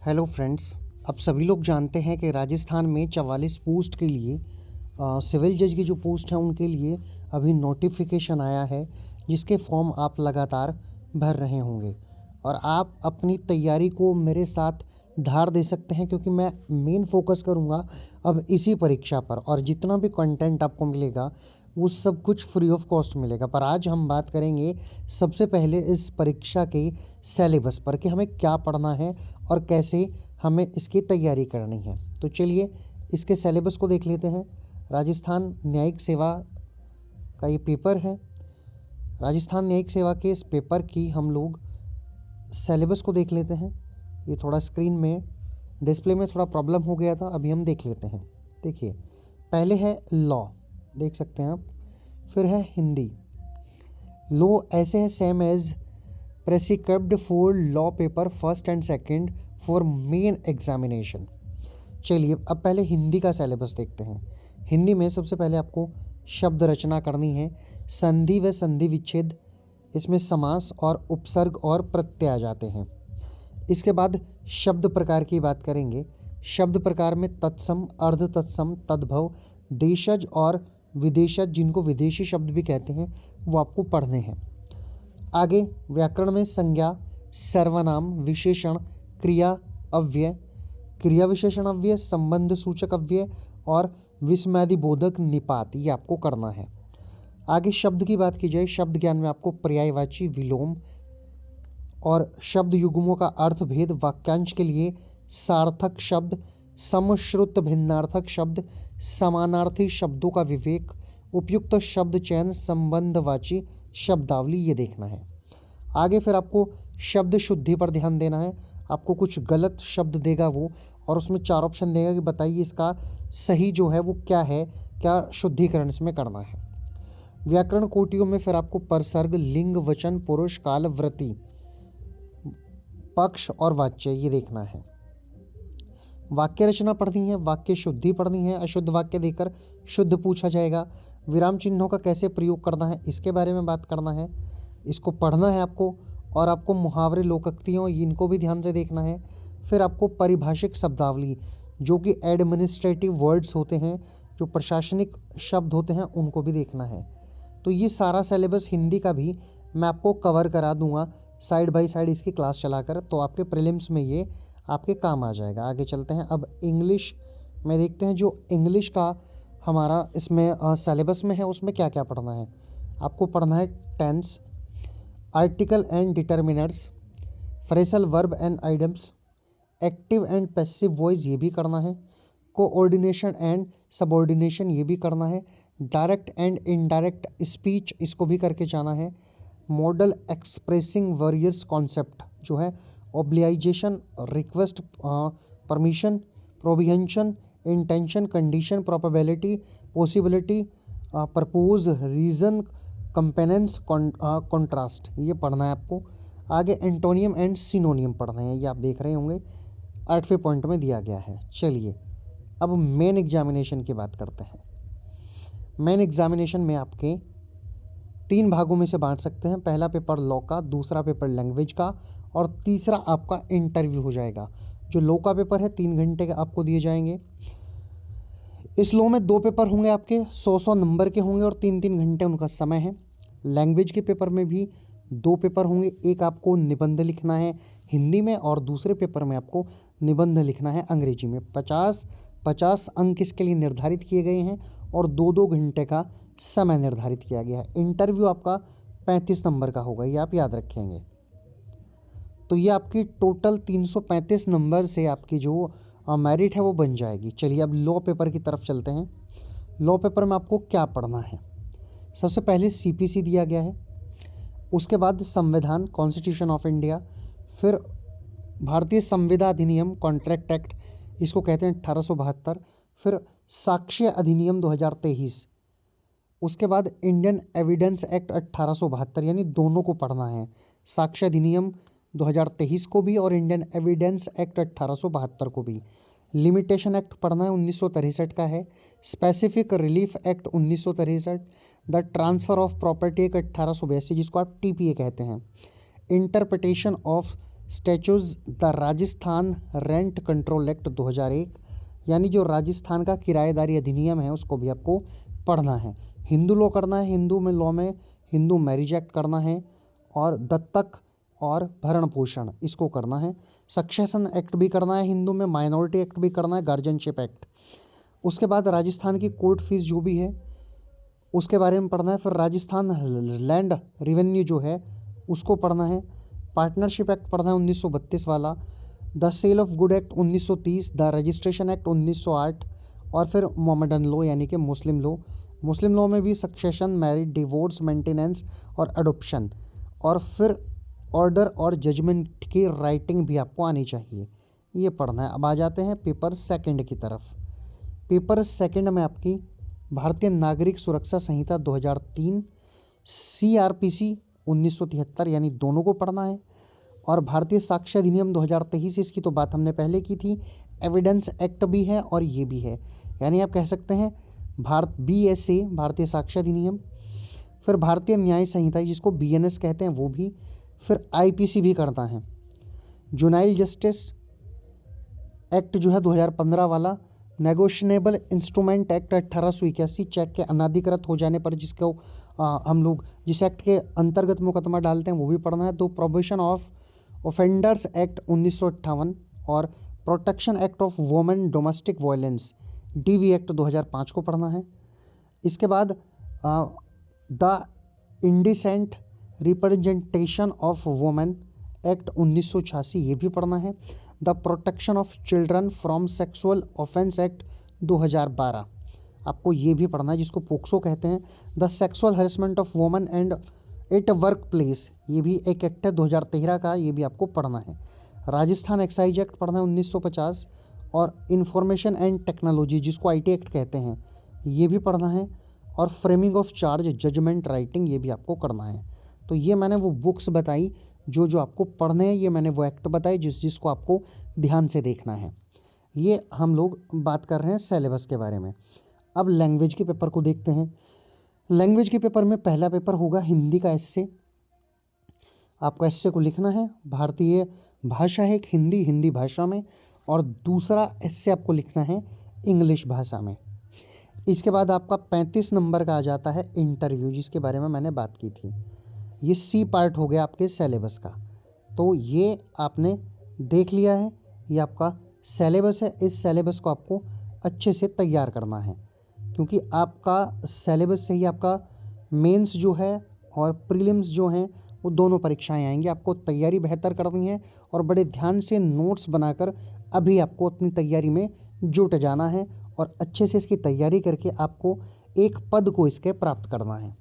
Hello friends. अब सभी लोग जानते हैं कि राजस्थान में 44 पोस्ट के लिए सिविल जज की जो पोस्ट है उनके लिए अभी नोटिफिकेशन आया है, जिसके फॉर्म आप लगातार भर रहे होंगे और आप अपनी तैयारी को मेरे साथ धार दे सकते हैं, क्योंकि मैं मेन फोकस करूंगा अब इसी परीक्षा पर और जितना भी कंटेंट आपको मिलेगा वो सब कुछ फ्री ऑफ कॉस्ट मिलेगा। पर आज हम बात करेंगे सबसे पहले इस परीक्षा के सिलेबस पर कि हमें क्या पढ़ना है और कैसे हमें इसकी तैयारी करनी है। तो चलिए इसके सिलेबस को देख लेते हैं। राजस्थान न्यायिक सेवा का ये पेपर है। राजस्थान न्यायिक सेवा के इस पेपर की हम लोग सिलेबस को देख लेते हैं। ये थोड़ा स्क्रीन में डिस्प्ले में थोड़ा प्रॉब्लम हो गया था, अभी हम देख लेते हैं। देखिए, पहले है लॉ, देख सकते हैं आप। फिर है हिंदी। लॉ ऐसे है same as prescribed for law paper first and second for main examination. चलिए अब पहले हिंदी का सिलेबस देखते हैं। हिंदी में सबसे पहले आपको शब्द रचना करनी है, संधि व संधि विच्छेद, इसमें समास और उपसर्ग और प्रत्यय आ जाते हैं। इसके बाद शब्द प्रकार की बात करेंगे। शब्द प्रकार में तत्सम, अर्ध तत्सम, तद्भव, देशज और विदेशज, जिनको विदेशी शब्द भी कहते हैं, वो आपको पढ़ने हैं। आगे व्याकरण में संज्ञा, सर्वनाम, विशेषण, क्रिया, अव्यय, क्रिया विशेषण अव्यय, संबंध सूचक अव्यय और विस्मयादिबोधक निपात, ये आपको करना है। आगे शब्द की बात की जाए, शब्द ज्ञान में आपको पर्यायवाची, विलोम और शब्द युग्मों का अर्थ भेद, वाक्यांश के लिए सार्थक शब्द, समश्रुत भिन्नार्थक शब्द, समानार्थी शब्दों का विवेक, उपयुक्त शब्द चयन, संबंधवाची शब्दावली, ये देखना है। आगे फिर आपको शब्द शुद्धि पर ध्यान देना है। आपको कुछ गलत शब्द देगा वो, और उसमें 4 ऑप्शन देगा कि बताइए इसका सही जो है वो क्या है, क्या शुद्धिकरण इसमें करना है। व्याकरण कोटियों में फिर आपको परसर्ग, लिंग, वचन, पुरुष, काल, वृत्ति, पक्ष और वाच्य, ये देखना है। वाक्य रचना पढ़नी है, वाक्य शुद्धि पढ़नी है, अशुद्ध वाक्य देकर शुद्ध पूछा जाएगा। विराम चिन्हों का कैसे प्रयोग करना है, इसके बारे में बात करना है, इसको पढ़ना है आपको। और आपको मुहावरे, लोकोक्तियों, इनको भी ध्यान से देखना है। फिर आपको परिभाषिक शब्दावली, जो कि एडमिनिस्ट्रेटिव वर्ड्स होते हैं, जो प्रशासनिक शब्द होते हैं, उनको भी देखना है। तो ये सारा सिलेबस हिंदी का भी मैं आपको कवर करा दूंगा साइड बाय साइड इसकी क्लास चलाकर, तो आपके प्रीलिम्स में ये आपके काम आ जाएगा। आगे चलते हैं, अब इंग्लिश में देखते हैं। जो इंग्लिश का हमारा इसमें सिलेबस में है, उसमें क्या क्या पढ़ना है। आपको पढ़ना है tense, article and determiners, phrasal verb and idioms, active and passive voice, ये भी करना है। कोऑर्डिनेशन एंड सबऑर्डिनेशन, ये भी करना है। डायरेक्ट एंड इनडायरेक्ट स्पीच, इसको भी करके जाना है। मॉडल एक्सप्रेसिंग वेरियस कॉन्सेप्ट, जो है obligation, request, permission, prohibition, intention, condition, probability, possibility, propose, reason, compliance, contrast, ये पढ़ना है आपको। आगे एंटोनियम एंड सिनोनियम पढ़ना है, ये आप देख रहे होंगे 8वें पॉइंट में दिया गया है। चलिए अब मेन एग्जामिनेशन की बात करते हैं। मेन एग्जामिनेशन में आपके 3 भागों में से बांट सकते हैं। पहला पेपर लॉ का, दूसरा पेपर लैंग्वेज का और तीसरा आपका इंटरव्यू हो जाएगा। जो लॉ का पेपर है 3 घंटे के आपको दिए जाएंगे। इस लॉ में 2 पेपर होंगे आपके, 100 नंबर के होंगे और 3-3 घंटे उनका समय है। लैंग्वेज के पेपर में भी 2 पेपर होंगे, एक आपको निबंध लिखना है हिंदी में और दूसरे पेपर में आपको निबंध लिखना है अंग्रेजी में। 50-50 अंक इसके लिए निर्धारित किए गए हैं और 2-2 घंटे का समय निर्धारित किया गया है। इंटरव्यू आपका 35 नंबर का होगा, ये आप याद रखेंगे। तो ये आपकी टोटल 335 नंबर से आपकी जो मेरिट है वो बन जाएगी। चलिए अब लॉ पेपर की तरफ चलते हैं। लॉ पेपर में आपको क्या पढ़ना है। सबसे पहले सीपीसी दिया गया है, उसके बाद संविधान, कॉन्स्टिट्यूशन ऑफ इंडिया, फिर भारतीय संविदा अधिनियम, कॉन्ट्रैक्ट एक्ट, इसको कहते हैं 1872, फिर साक्ष्य अधिनियम 2023, उसके बाद इंडियन एविडेंस एक्ट 1872, यानी दोनों को पढ़ना है, साक्ष्य अधिनियम 2023 को भी और इंडियन एविडेंस एक्ट 1872 को भी। लिमिटेशन एक्ट पढ़ना है, 1963 का है। Specific relief act 1963, the transfer of property act 1882, जिसको आप टीपीए कहते हैं। Interpretation of statues the Rajasthan rent control act 2001, यानी जो राजस्थान का किराएदारी अधिनियम है उसको भी आपको पढ़ना है। हिंदू लॉ करना है, हिंदू में लॉ में हिंदू मैरिज एक्ट करना है, और दत्तक और भरण पोषण इसको करना है। सक्सेशन एक्ट भी करना है हिंदू में, माइनॉरिटी एक्ट भी करना है, गार्जियनशिप एक्ट। उसके बाद राजस्थान की कोर्ट फीस जो भी है उसके बारे में पढ़ना है। फिर राजस्थान लैंड रेवेन्यू जो है उसको पढ़ना है। पार्टनरशिप एक्ट पढ़ना है 1932 वाला, the sale of good act 1930, the registration act 1908, और फिर मोहम्मदन लॉ यानी कि मुस्लिम लॉ। मुस्लिम लॉ में भी सक्सेशन, मैरिज, डिवोर्स, मेंटेनेंस और अडोप्शन, और फिर ऑर्डर और जजमेंट की राइटिंग भी आपको आनी चाहिए, ये पढ़ना है। अब आ जाते हैं पेपर सेकंड की तरफ। पेपर सेकंड में आपकी भारतीय नागरिक सुरक्षा संहिता 2003, CRPC 1973 यानी दोनों को पढ़ना है, और भारतीय साक्ष्य अधिनियम 2023, इसकी तो बात हमने पहले की थी। एविडेंस एक्ट भी है और ये भी है, यानी आप कह सकते हैं BSA भारतीय साक्ष्य अधिनियम। फिर भारतीय न्याय संहिता जिसको BNS कहते हैं वो भी। फिर IPC भी करना है। जुनाइल जस्टिस एक्ट जो है 2015 वाला, नेगोशिएबल इंस्ट्रूमेंट एक्ट 1881, चेक के अनाधिकृत हो जाने पर जिसको हम लोग जिस एक्ट के अंतर्गत मुकदमा डालते हैं वो भी पढ़ना है। तो प्रोहिबिशन ऑफ ऑफेंडर्स एक्ट 1958, और protection act of women domestic violence DV act 2005 को पढ़ना है। इसके बाद the indecent representation of women act 1986 ये भी पढ़ना है। The protection of children from sexual offence act 2012 आपको ये भी पढ़ना है, जिसको पोक्सो कहते हैं। The sexual harassment of women and at work place ये भी एक एक्ट है 2013 का, ये भी आपको पढ़ना है। राजस्थान एक्साइज एक्ट पढ़ना है 1950, और इंफॉर्मेशन एंड टेक्नोलॉजी जिसको IT एक्ट कहते हैं ये भी पढ़ना है, और framing of charge, judgment writing ये भी आपको करना है। तो ये मैंने वो बुक्स बताई जो जो आपको पढ़ने हैं, ये मैंने वो एक्ट बताए जिसको आपको ध्यान से देखना है। ये हम लोग बात कर रहे हैं सिलेबस के बारे में। अब लैंग्वेज के पेपर को देखते हैं। लैंग्वेज के पेपर में पहला पेपर होगा हिंदी का एस्से। आपको एस्से को लिखना है, भारतीय भाषा है एक हिंदी, हिंदी भाषा में, और दूसरा एस्से आपको लिखना है इंग्लिश भाषा में। इसके बाद आपका 35 नंबर का आ जाता है इंटरव्यू, जिसके बारे में मैंने बात की थी। ये C पार्ट हो गया आपके सिलेबस का, तो ये आपने देख लिया है, ये आपका सिलेबस है। इस सिलेबस को आपको अच्छे से तैयार करना है, क्योंकि आपका सिलेबस से ही आपका मेंस जो है और प्रीलिम्स जो हैं वो दोनों परीक्षाएं आएंगी। आपको तैयारी बेहतर करनी है, और बड़े ध्यान से नोट्स बनाकर अभी आपको अपनी तैयारी में जुट जाना है, और अच्छे से इसकी तैयारी करके आपको एक पद को इसके प्राप्त करना है।